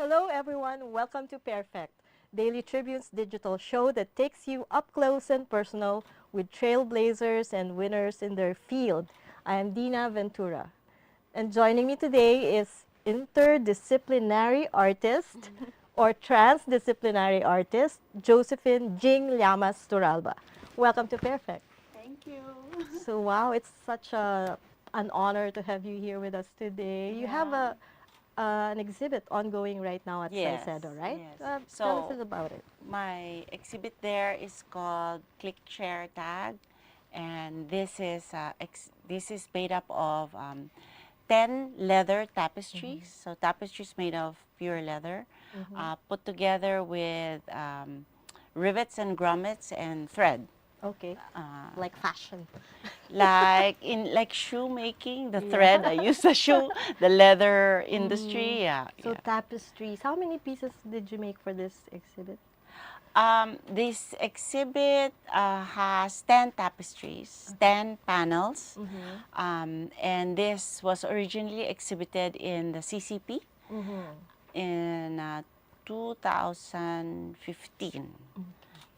Hello everyone, welcome to Pairfect, Daily Tribune's digital show that takes you up close and personal with trailblazers and winners in their field. I am Dinah Ventura. And joining me today is interdisciplinary artist or transdisciplinary artist, Josephine Jing Llamas Turalba. Welcome to Pairfect. Thank you. So wow, it's such an honor to have you here with us today. You have Yeah. an exhibit ongoing right now at Yes, Salcedo, right? yes. Tell us So about it. my exhibit there is called Click Share Tag, and this is made up of 10 leather tapestries. So tapestries made of pure leather, put together with rivets and grommets and thread. Okay, Uh, like fashion. like shoemaking, the thread I use the leather industry. Yeah, So yeah. tapestries. How many pieces did you make for this exhibit? This exhibit has 10 tapestries, 10 panels, and this was originally exhibited in the CCP in 2015.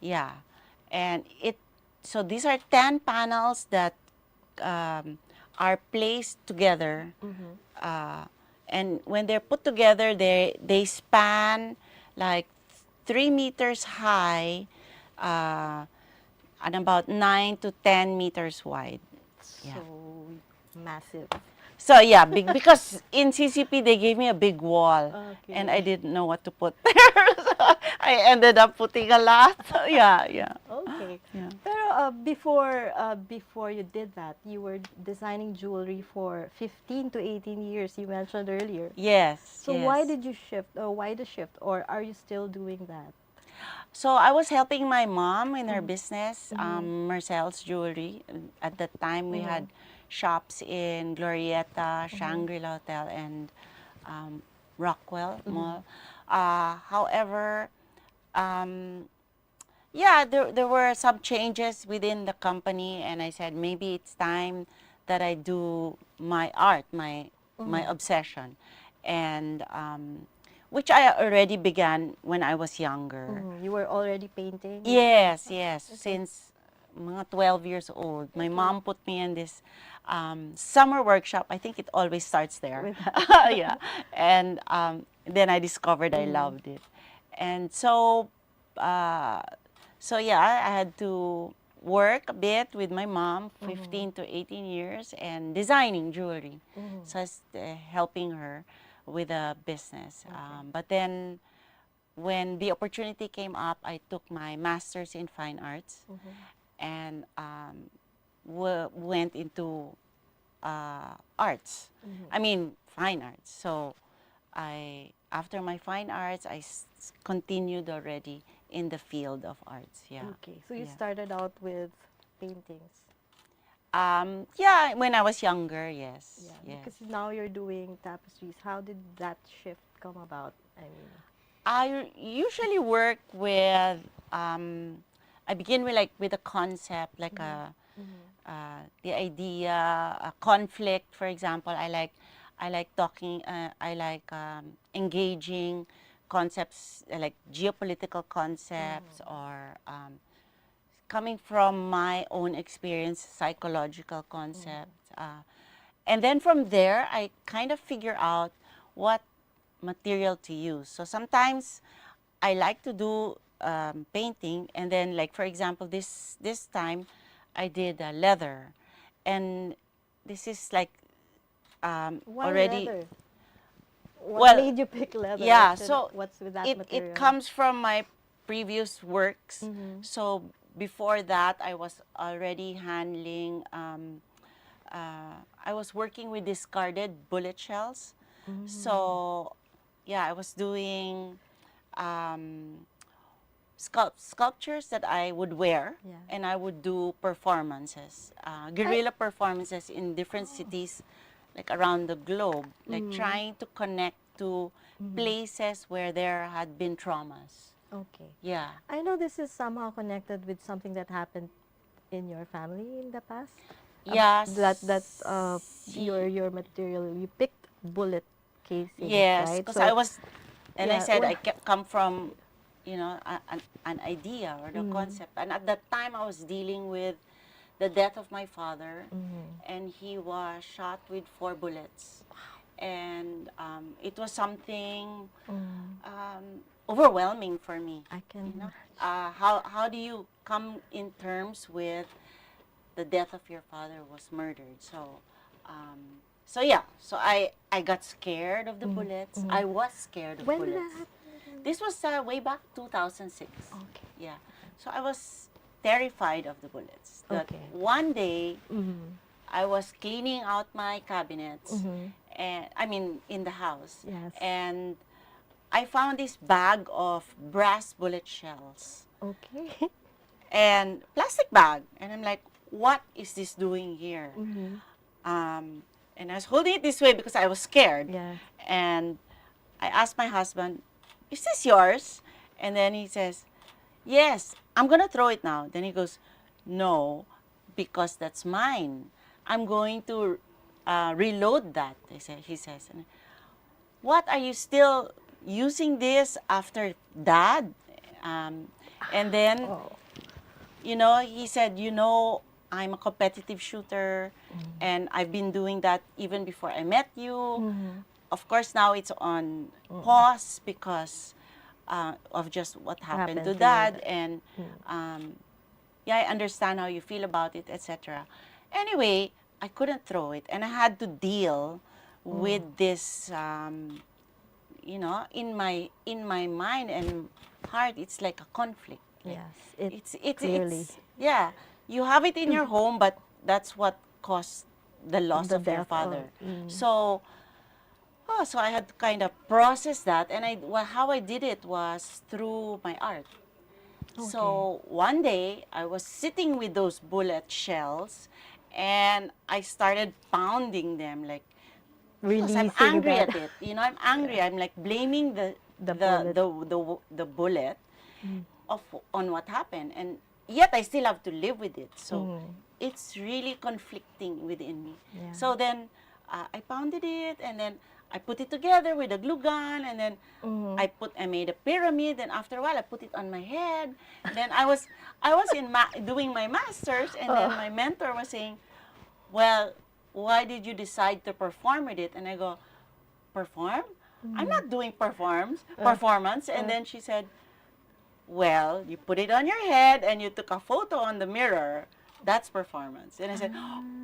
Yeah, and so these are 10 panels that are placed together, uh, and when they're put together, they span like 3 meters high, uh, and about 9 to 10 meters wide. Yeah. So massive. So yeah, big, because in CCP they gave me a big wall, and I Okay. didn't know what to put there. So I ended up putting a lot. So yeah, yeah, Okay. yeah. Pero before you did that, you were designing jewelry for 15 to 18 years, you mentioned earlier. Yes, So why yes. did you shift, or why the shift, or are you still doing that? So I was helping my mom in her business, Marcel's Jewelry. At that time, we had shops in Glorieta, Shangri-La Hotel, and Rockwell Mall. However, um, yeah, there were some changes within the company, and I said maybe it's time that I do my art, my obsession, and which I already began when I was younger. You were already painting? Yes, yes. Okay. Since mga 12 years old, my Okay. mom put me in this summer workshop. I think it always starts there. With that. Yeah. And then I discovered I loved it. And uh, so yeah, I had to work a bit with my mom, 15 to 18 years, and designing jewelry. So I was helping her with a business. But then when the opportunity came up, I took my master's in fine arts and went into arts. I mean, fine arts. So after my fine arts, continued already in the field of arts. Yeah. Okay, so you Yeah. started out with paintings. Yeah, when I was younger, yes. Yeah, Yes. because now you're doing tapestries. How did that shift come about? I mean, I usually work with, I begin with with a concept, like the idea, a conflict, for example. I like talking, I like engaging concepts, like geopolitical concepts, or coming from my own experience, psychological concepts. And then from there, I kind of figure out what material to use. So sometimes I like to do painting, and then, like, for example, this time I did leather, and this is like why already, leather? What well, made you pick leather? yeah. So What's with that it material? comes from my previous works. So before that, I was already handling. I was working with discarded bullet shells. So yeah, I was doing um, sculptures that I would wear, Yeah. and I would do performances, guerrilla performances in different cities, like around the globe, like trying to connect to places where there had been traumas. Okay. Yeah. I know this is somehow connected with something that happened in your family in the past. That Yes. your material, you picked bullet casings, Yes, right? because So And I Yeah, said, well- come from, an idea or the concept. And at that time, I was dealing with the death of my father, and he was shot with 4 bullets. And it was something overwhelming for me. I can. You know, how do you come in terms with the death of your father was murdered? So I got scared of the bullets. I was scared of When did bullets. that happen? This was way back 2006. Okay. Yeah. So I was terrified of the bullets. That Okay. one day I was cleaning out my cabinets, and I mean in the house, Yes. and I found this bag of brass bullet shells Okay. and plastic bag, and I'm like, what is this doing here? And I was holding it this way because I was scared. Yeah. And I asked my husband, is this yours? And then he says, yes, I'm going to throw it now. Then he goes, no, because that's mine. I'm going to reload that, he says. And, what, are you still using this after Dad? And then, Oh. he said, I'm a competitive shooter, and I've been doing that even before I met you. Of course, now it's on pause because of just what happened to to Dad, you. and I understand how you feel about it, etc. Anyway, I couldn't throw it, and I had to deal with this. In my mind and heart, it's like a conflict. Yes. It's clearly. yeah. You have it in your home, but that's what caused the loss The of your death father. of- So I had to kind of process that, and how I did it was through my art. So one day I was sitting with those bullet shells, and I started pounding them because I'm Releasing angry that. at it. I'm angry. I'm like blaming the bullet on what happened, and yet I still have to live with it. So it's really conflicting within me. Yeah. So then I pounded it, and then I put it together with a glue gun, and then I made a pyramid, and after a while I put it on my head. Then I was doing my masters, and then my mentor was saying, well, why did you decide to perform with it? And I go, perform? I'm not doing performance. And then she said, well, you put it on your head and you took a photo on the mirror. That's performance. And I said,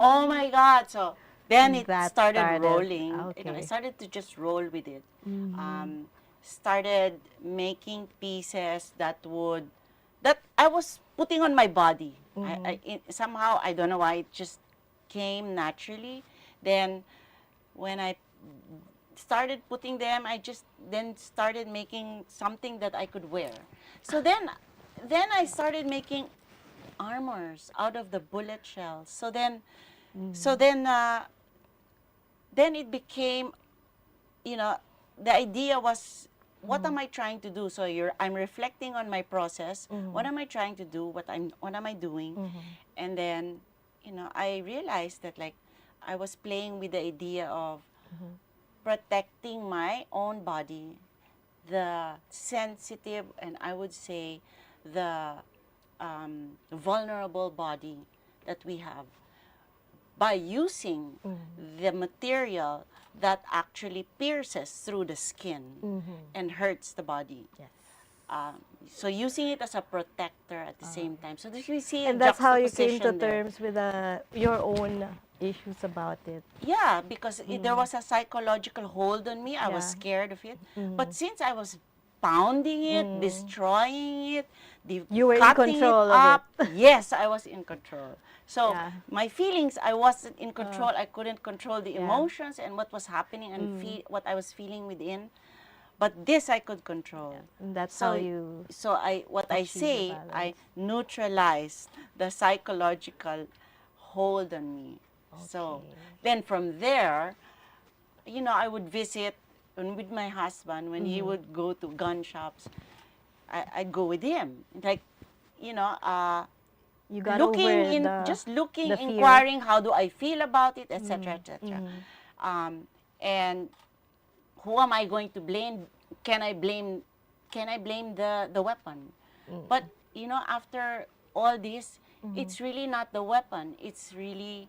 oh my God. So then it That started started. rolling. Okay. I started to just roll with it. Started making pieces that I was putting on my body. Somehow, I don't know why, it just came naturally. Then when I started putting them, I just then started making something that I could wear. So then I started making armors out of the bullet shells. So then it became, the idea was, what am I trying to do? So I'm reflecting on my process. What am I trying to do? What am I doing? And then, I realized that I was playing with the idea of protecting my own body, the sensitive, and I would say the vulnerable body that we have, by using the material that actually pierces through the skin and hurts the body. Yes. So using it as a protector at the same time. So that we see And a that's how you came to juxtaposition there. terms with your own issues about it. Yeah, because there was a psychological hold on me. I was Yeah. scared of it. But since I was pounding it, destroying it, You were in cutting control it of up, it. yes, I was in control. So Yeah. my feelings, I wasn't in control. I couldn't control the Yeah. emotions and what was happening and what I was feeling within. But this I could control. And that's So, how you so I achieve the say, balance. I neutralized the psychological hold on me. So Okay. then from there, I would visit with my husband when he would go to gun shops. I'd go with him. Like, you got looking over in, the, just looking, the fear. inquiring, how do I feel about it, etc., etc. And who am I going to blame? can I blame the weapon? But after all this, it's really not the weapon. It's really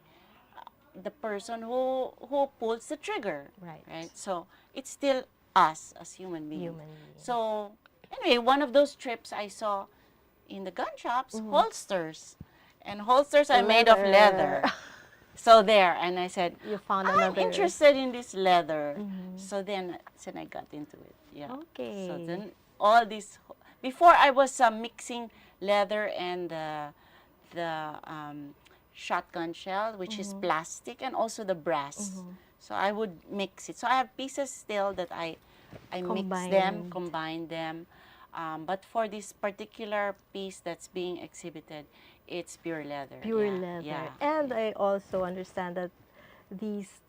the person who pulls the trigger. Right. So it's still us as human beings. Human being. So anyway, one of those trips I saw in the gun shops, holsters. And holsters are made of leather. So there, and I said, You found I'm another. interested in this leather. So then I got into it. Yeah. Okay. So then all this, before I was mixing leather and the shotgun shell, which is plastic, and also the brass. So I would mix it. So I have pieces still that I mix them, combine them. But for this particular piece that's being exhibited, it's pure leather. Pure leather. Yeah. And I also understand that these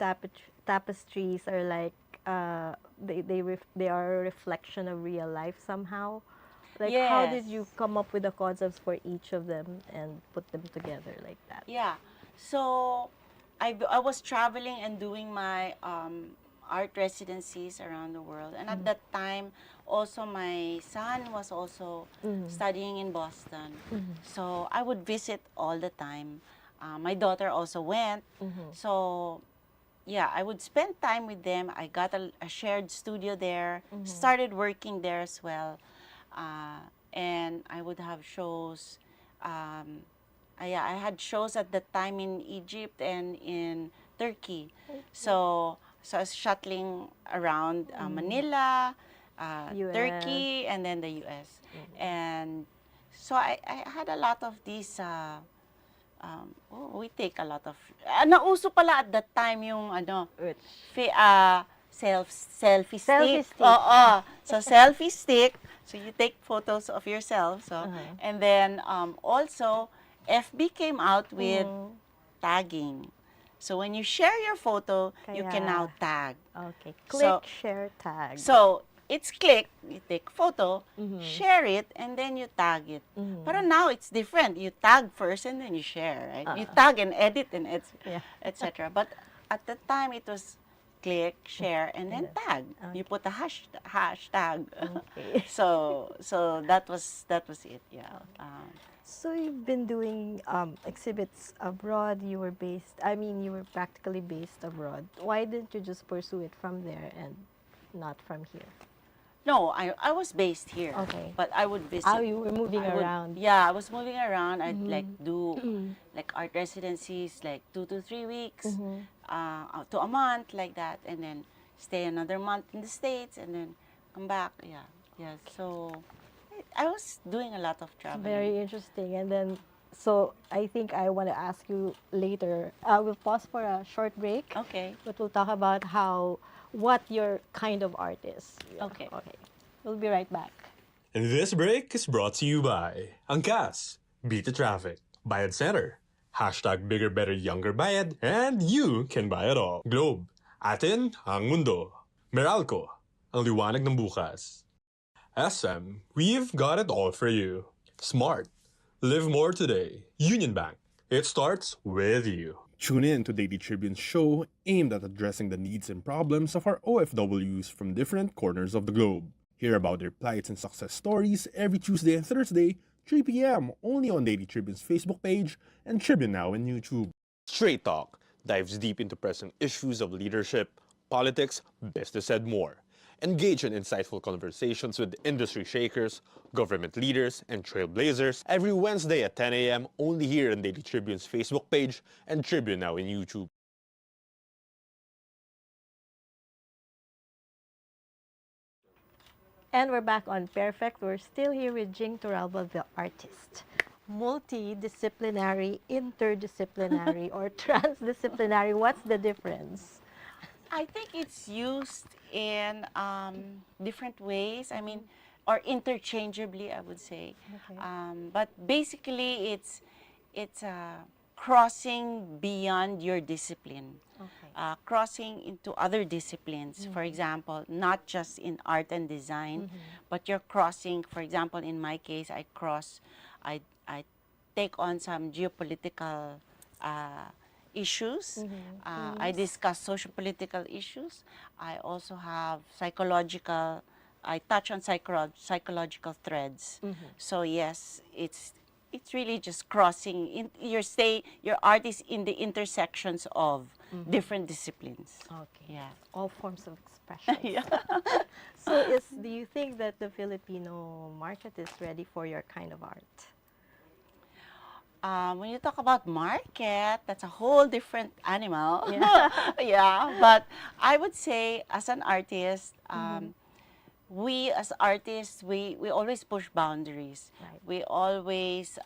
tapestries are like they are a reflection of real life somehow. Like how did you come up with the concepts for each of them and put them together like that? Yeah. So I was traveling and doing my art residencies around the world, and at that time also my son was also studying in Boston. So I would visit all the time. My daughter also went. So yeah, I would spend time with them. I got a shared studio there, started working there as well. And I would have shows. I had shows at the time in Egypt and in Turkey. So I was shuttling around Manila, Turkey, and then the U.S. And so I had a lot of these. We take a lot of. Nauso pala at that time yung selfie stick. So selfie stick. So you take photos of yourself. So and then also FB came out with tagging. So when you share your photo, you can now tag. Okay. Click, share, tag. So it's click, you take photo, share it, and then you tag it. But now it's different. You tag first and then you share, right? You tag and edit and etc. But at the time it was click, share, and then tag. You put a hashtag. Okay. So that was it. Yeah. So you've been doing exhibits abroad. You were practically based abroad. Why didn't you just pursue it from there and not from here? No, I was based here. Okay. But I would visit. Oh, you were moving around. Yeah, I was moving around. I'd like do like art residencies, like 2 to 3 weeks, to a month, like that, and then stay another month in the States, and then come back. Yeah, yeah. So I was doing a lot of traveling. Very interesting. And then, so I think I want to ask you later. We'll pause for a short break. Okay. But we'll talk about what your kind of art is. Okay. Okay. We'll be right back. And this break is brought to you by Angkas, Beat the Traffic, Bayad Center, hashtag Bigger Better Younger Bayad, and you can buy it all. Globe, atin ang mundo. Meralco, ang liwanag ng bukas. SM, we've got it all for you. Smart, live more today. Union Bank, it starts with you. Tune in to Daily Tribune's show aimed at addressing the needs and problems of our OFWs from different corners of the globe. Hear about their plights and success stories every Tuesday and Thursday, 3 p.m. only on Daily Tribune's Facebook page and Tribune Now on YouTube. Straight Talk dives deep into present issues of leadership, politics, business, and more. Engage in insightful conversations with industry shakers, government leaders, and trailblazers every Wednesday at 10 a.m. only here on Daily Tribune's Facebook page and Tribune Now in YouTube. And we're back on Pairfect. We're still here with Josephine Turalba, the artist. Multidisciplinary, interdisciplinary, or transdisciplinary. What's the difference? I think it's used in different ways. I mean, or interchangeably, I would say. Okay. But basically, it's crossing beyond your discipline, Okay. crossing into other disciplines. For example, not just in art and design, but you're crossing. For example, in my case, I take on some geopolitical issues. I discuss social political issues. I also have psychological I touch on psychological threads. So yes, it's really just crossing. Your art is in the intersections of different disciplines. Okay. Yeah. All forms of expression. Yeah. So do you think that the Filipino market is ready for your kind of art? When you talk about market, that's a whole different animal. Yeah. Yeah, but I would say as an artist, we as artists, we always push boundaries. Right. We always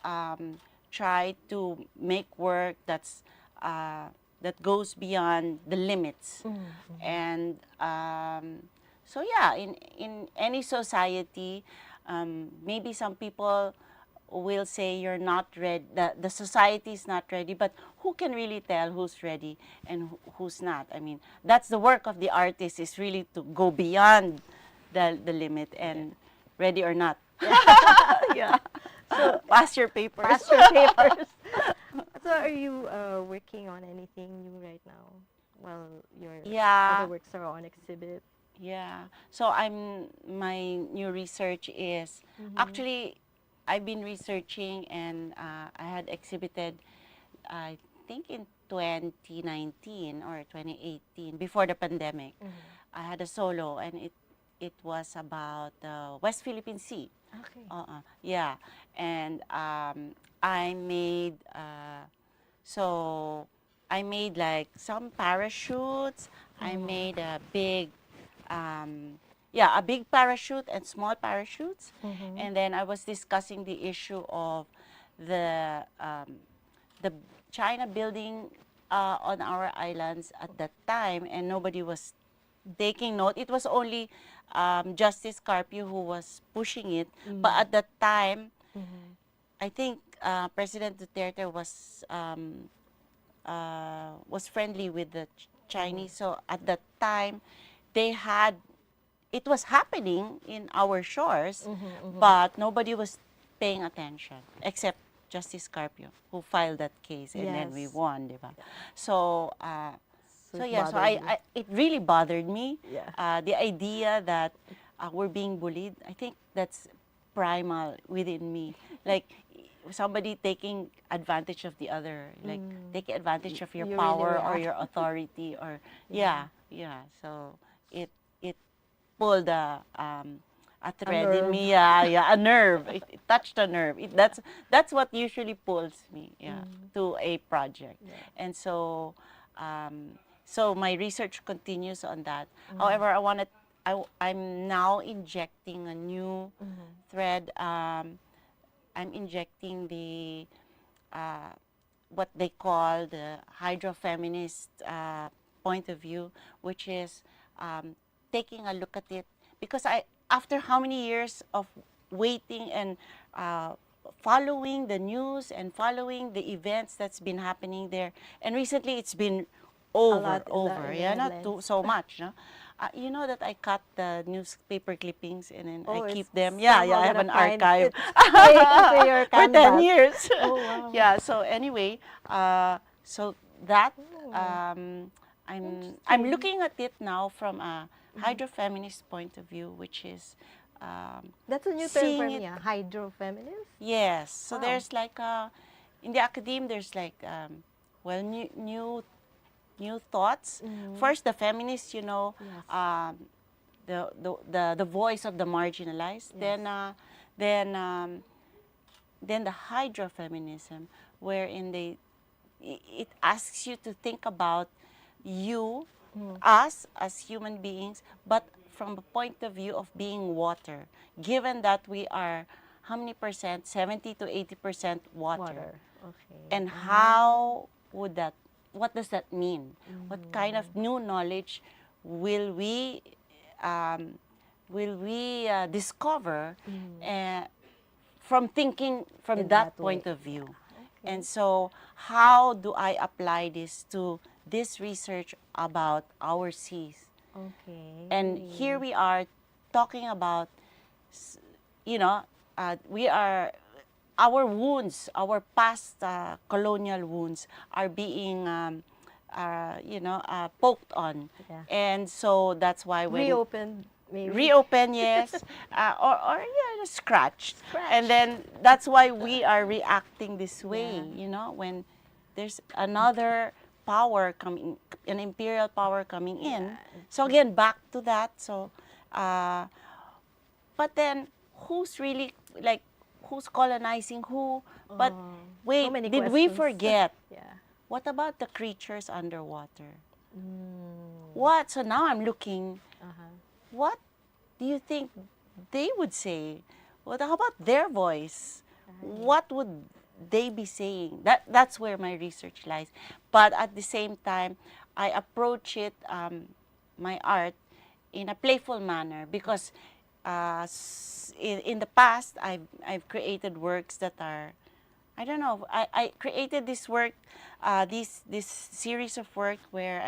try to make work that goes beyond the limits. And so yeah, in any society, maybe some people will say you're not ready, the society is not ready, but who can really tell who's ready and who's not? I mean, that's the work of the artist, is really to go beyond the limit and ready or not. Yeah. So pass your papers. Pass your papers. So are you working on anything new right now? Well, your Yeah. other works are on exhibit. Yeah. So my new research is actually, I've been researching, and I had exhibited, I think in 2019 or 2018, before the pandemic. I had a solo, and it was about the West Philippine Sea. Okay. Yeah. And I made I made like some parachutes. I made a big a big parachute and small parachutes. And then I was discussing the issue of the China building on our islands at that time, and nobody was taking note. It was only Justice Carpio who was pushing it. But at that time, I think President Duterte was friendly with the Chinese. So at that time, it was happening in our shores, but nobody was paying attention except Justice Carpio, who filed that case, and then we Yes. won, diba? So, So so it yeah, so bothered you. it really bothered me. Yeah. The idea that we're being bullied, I think that's primal within me. Like somebody taking advantage of the other, like taking advantage of your You really power or react. your authority, or yeah. So it pulled a thread in nerve. me, a nerve. It touched a nerve. That's what usually pulls me, to a project. And so, so my research continues on that. However, I'm now injecting a new thread. I'm injecting the what they call the hydrofeminist point of view, which is taking a look at it, because after how many years of waiting and following the news and following the events that's been happening there, and recently it's been lot in the over, not headlines. too so much, no? You know that I cut the newspaper clippings and then I keep It's them. Yeah, somehow I have gonna an find archive. Into your For 10 canvas. years. Oh, wow. Yeah, so anyway, so that I'm looking at it now from a hydrofeminist point of view, which is That's a new term seeing for it- me, hydrofeminist. yes. So Wow. there's like in the academe there's like well, new thoughts. First, the feminists, Yes. the voice of the marginalized. Yes. Then the hydrofeminism, wherein it asks you to think about you, us as human beings, but from the point of view of being water, given that we are how many percent? 70 to 80% water. Okay. And what does that mean? What kind of new knowledge will we discover from thinking from In that that point way. of view? And so how do I apply this to this research about our seas? Okay. And here we are talking about, our wounds, our past colonial wounds are being, poked on. Yeah. And so that's why when... Reopened Maybe. reopen, yes, or yeah, just scratched. Scratch. And then that's why we are reacting this way, Yeah. you know, when there's another power coming, an imperial power coming in. Yeah. So again, back to that. So, but then who's really like, who's colonizing who? But Oh, wait, so many did we questions. forget? Yeah. What about the creatures underwater? Mm. What? So now I'm looking, Uh-huh. what do you think they would say? What, how about their voice? What would they be saying? That's where my research lies. But at the same time, I approach it, my art, in a playful manner because in the past I've created works that are, I don't know. I created this work, this series of work where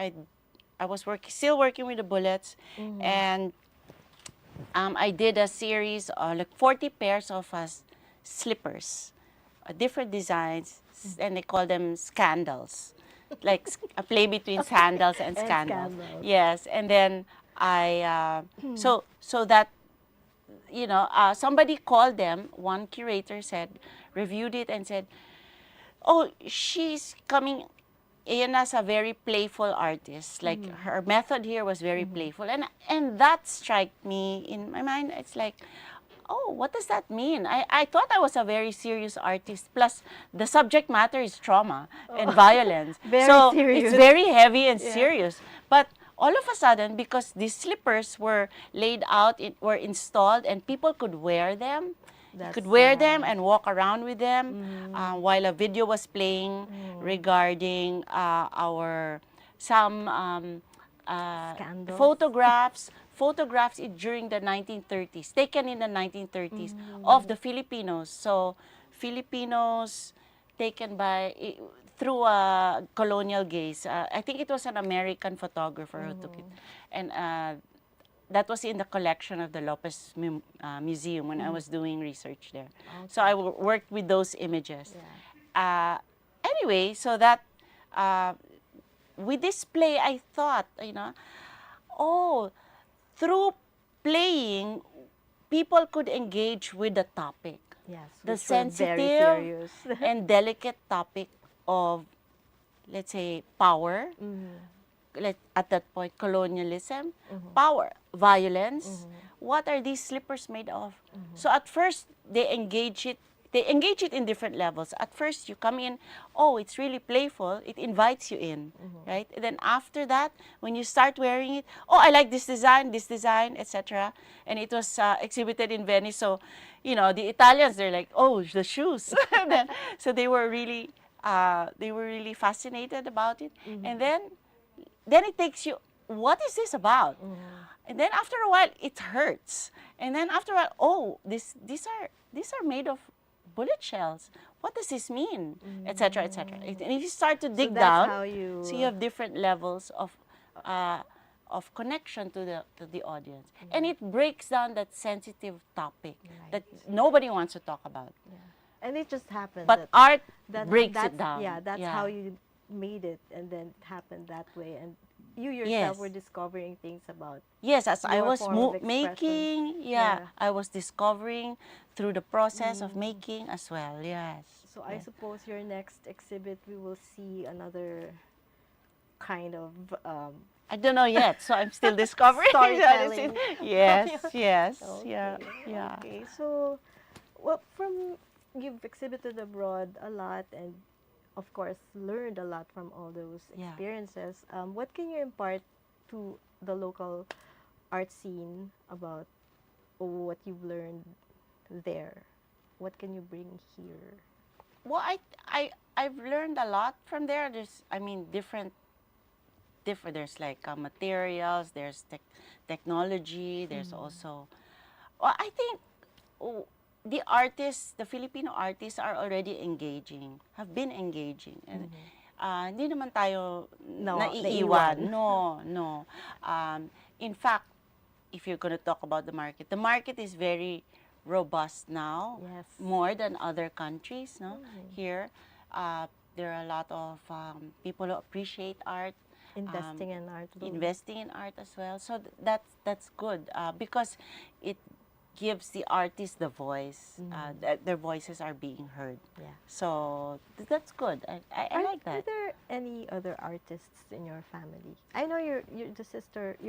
I was still working with the bullets, and I did a series of like 40 pairs of slippers, different designs, and they call them scandals, like a play between sandals and And scandals. scandals. Yes, and then so that, you know, somebody called them. One curator reviewed it and said, "Oh, she's coming in as a very playful artist. Like her method here was very playful, and that struck me in my mind. It's like, oh, what does that mean? I thought I was a very serious artist. Plus, the subject matter is trauma and violence. Very so serious. it's very heavy and Yeah. serious. But all of a sudden, because these slippers were laid out, were installed, and people could wear them. You That's could wear them nice. and walk around with them while a video was playing regarding our some Scandals. photographs during the 1930s, taken in the 1930s of the Filipinos. So Filipinos taken through a colonial gaze. I think it was an American photographer who took it, and that was in the collection of the Lopez Museum when I was doing research there. So I worked with those images. Anyway, so that with this play, I thought, you know, oh, through playing, people could engage with the topic, Yes. the which were very sensitive serious. and delicate topic of, let's say, power, at that point, colonialism, power, violence. What are these slippers made of? So at first, they engage it in different levels. At first, you come in, oh, it's really playful. It invites you in, right? And then after that, when you start wearing it, oh, I like this design, etc. And it was exhibited in Venice. So, you know, the Italians, they're like, oh, the shoes. And then, so they were really fascinated about it. And then it takes you, what is this about? And then after a while, it hurts. And then after a while, oh, these are made of bullet shells. What does this mean? Etc. etc. And if you start to dig that's down, how you- so you have different levels of connection to the audience, and it breaks down that sensitive topic that nobody wants to talk about. And it just happened. But that- art that- breaks that's, it down. Yeah, that's how you made it, and then it happened that way. And you yourself Yes. were discovering things about. Yes, as I your was form of expression. making, Yeah. I was discovering through the process of making as well. Yes. So I suppose your next exhibit, we will see another kind of I don't know yet, so I'm still discovering. Storytelling. Yes, yes, Okay. yeah. Okay, so well, you've exhibited abroad a lot, and of course learned a lot from all those Yeah. experiences. What can you impart to the local art scene about what you've learned there? What can you bring here? Well, I've learned a lot from there. There's, I mean, different. There's like materials. There's technology. There's also. Well, I think the artists, the Filipino artists, are already engaging. Have been engaging, and hindi naman tayo naiiwan. No. In fact, if you're going to talk about the market is very robust now, Yes. more than other countries. No, here there are a lot of people who appreciate art. Investing in art. investing in art as well. So that's good because it gives the artist the voice. That their voices are being heard. Yeah. So that's good. I like Are that. there any other artists in your family? I know your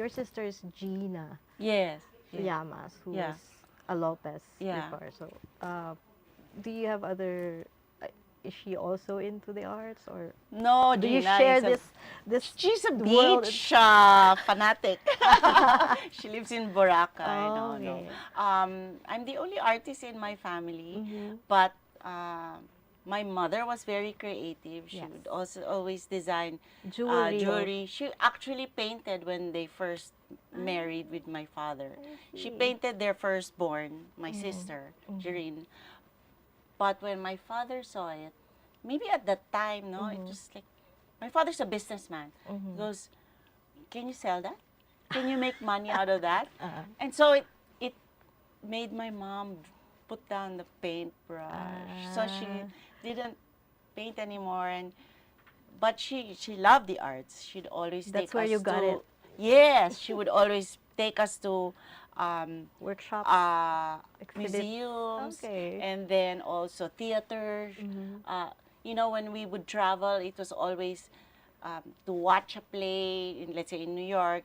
sister is Gina Yes. Yes. Llamas, who Yeah. was a Lopez Yeah. before. So, do you have other? Is she also into the arts, or No, do you Gina share is this she's a world? beach fanatic. She lives in Boracay. Oh, No, no. okay. I'm the only artist in my family, Mhm. but my mother was very creative. She Yes. would also always design Jewelry. jewelry. She actually painted when they first married with my father. She see. painted their firstborn, my sister, Jareen. But when my father saw it, maybe at that time, no, it was like, my father's a businessman. He goes, can you sell that? Can you make money out of that? And so it made my mom put down the paintbrush. So she didn't paint anymore, but she loved the arts. She'd always That's take where us you got to it. Yes, she would always take us to Workshops. Exhibits. museums, Okay. and then also theaters. You know, when we would travel, it was always to watch a play, let's say in New York.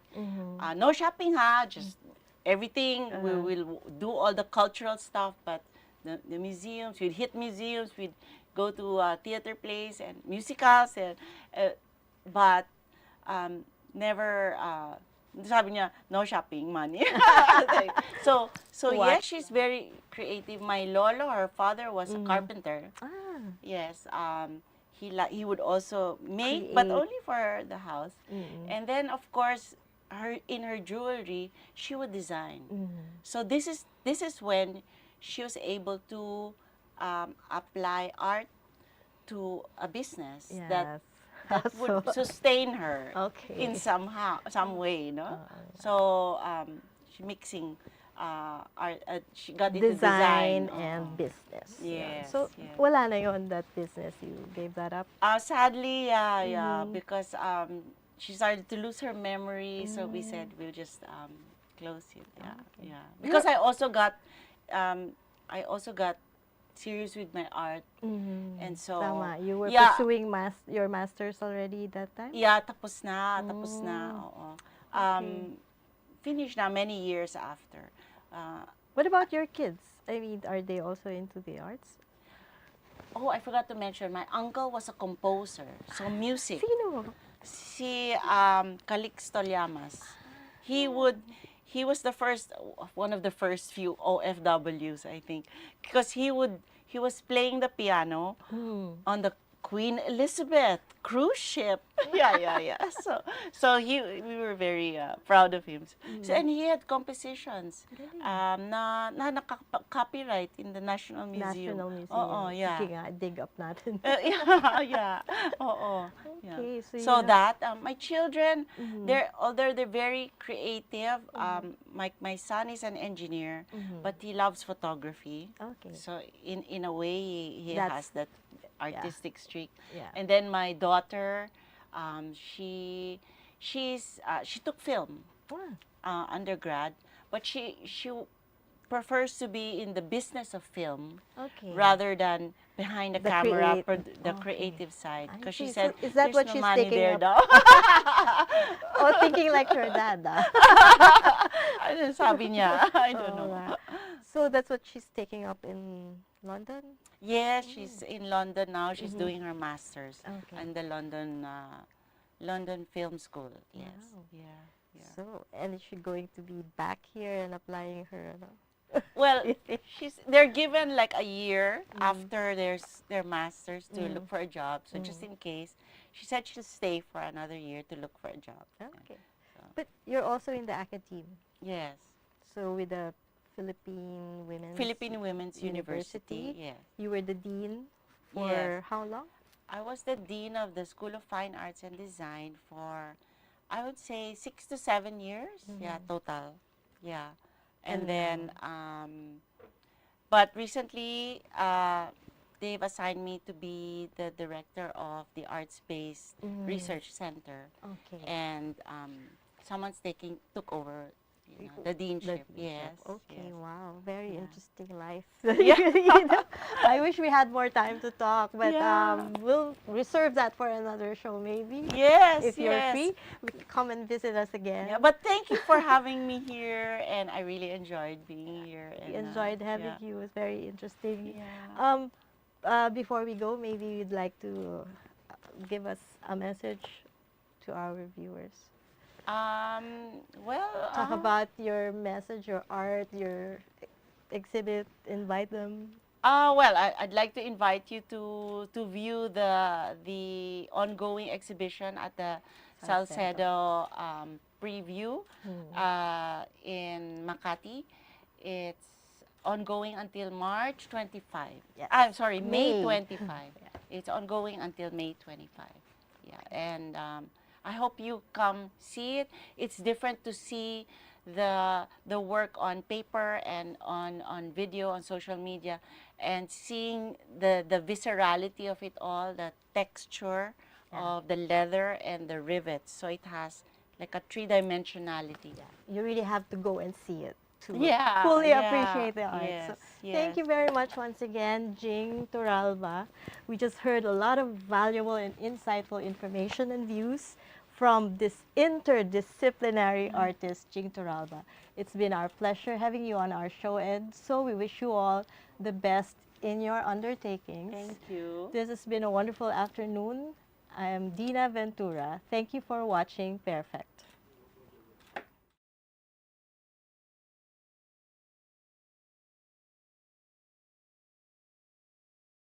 No shopping, just everything. We will do all the cultural stuff, but the museums, we'd hit museums, we'd go to theater plays and musicals, and but never sabi niya, no shopping money. so What? yes, she's very creative. My lolo, her father was a carpenter. Ah. Yes, he would also make, but Create. only for the house. And then of course, in her jewelry, she would design. So this is when she was able to apply art to a business Yes. that would sustain her Okay. in some way, no? So she mixing art. She got into Design design and oo. business. Yeah. Yes, So, yes. wala na yon that business. You gave that up? Sadly, yeah, because she started to lose her memory, so we said we'll just close it. Yeah, yeah. Because I also got serious with my art, and so Tama. You were yeah, pursuing your masters already that time? yeah, tapos na, oo. Okay. Finished na many years after. What about your kids? I mean, are they also into the arts? Oh, I forgot to mention, my uncle was a composer, so music. Sino? Si Calixto Llamas. He was one of the first few OFWs, I think, because he was playing the piano on the Queen Elizabeth cruise ship. Yeah. So we were very proud of him. So, and he had compositions na copyright in the National Museum. National Museum. Oo, yeah. Sige nga, dig up natin. Yeah. Oo. Yeah. Okay, so So you that my children, although they're very creative. My son is an engineer, but he loves photography. Okay. So in a way, he That's- has that artistic streak. Yeah. And then my daughter, she took film undergrad, but she prefers to be in the business of film Okay. rather than behind the The camera, the okay. creative side. I Because she see. said, So is that there's what no she's money taking there up? daw. Oh, thinking like your dad, Ano sabi niya? I don't know. Alright. So that's what she's taking up in London? Yes, she's in London now. She's doing her master's Okay. in the London Film School. Yes. Wow. Yeah. So, and is she going to be back here and applying her? Well, they're given like a year after their masters to look for a job. So just in case, she said she'll stay for another year to look for a job. Okay. But you're also in the academe. Yes. So with the Philippine Women's University. Yes. You were the dean for Yes. how long? I was the dean of the School of Fine Arts and Design for, I would say, 6 to 7 years. Yeah, total. Yeah. And then, but recently, they've assigned me to be the director of the Arts-Based Research Center. Okay. And someone's took over, you know, the deanship. Yes. Okay, yes. wow. Very Yeah. interesting life. Yeah. You know, I wish we had more time to talk, but Yeah. we'll reserve that for another show maybe. Yes, If you're yes. free, come and visit us again. Yeah, but thank you for having me here, and I really enjoyed being here. We And, enjoyed having yeah. you. It was very interesting. Yeah. Before we go, maybe you'd like to give us a message to our viewers. Well, Talk about your message, your art, your exhibit. Invite them. well, I'd like to invite you to view the ongoing exhibition at the Salcedo preview in Makati. It's ongoing until March 25. Yes. I'm sorry, May May. 25. It's ongoing until May 25. Yeah, and I hope you come see it. It's different to see the work on paper and on video, on social media, and seeing the viscerality of it all, the texture of the leather and the rivets. So it has like a three-dimensionality. You really have to go and see it to Yeah, fully yeah, appreciate the art. yes, So yes. thank you very much once again, Jing Turalba. We just heard a lot of valuable and insightful information and views from this interdisciplinary artist, Jing Turalba. It's been our pleasure having you on our show, and so we wish you all the best in your undertakings. Thank you. This has been a wonderful afternoon. I am Dinah Ventura. Thank you for watching Pairfect.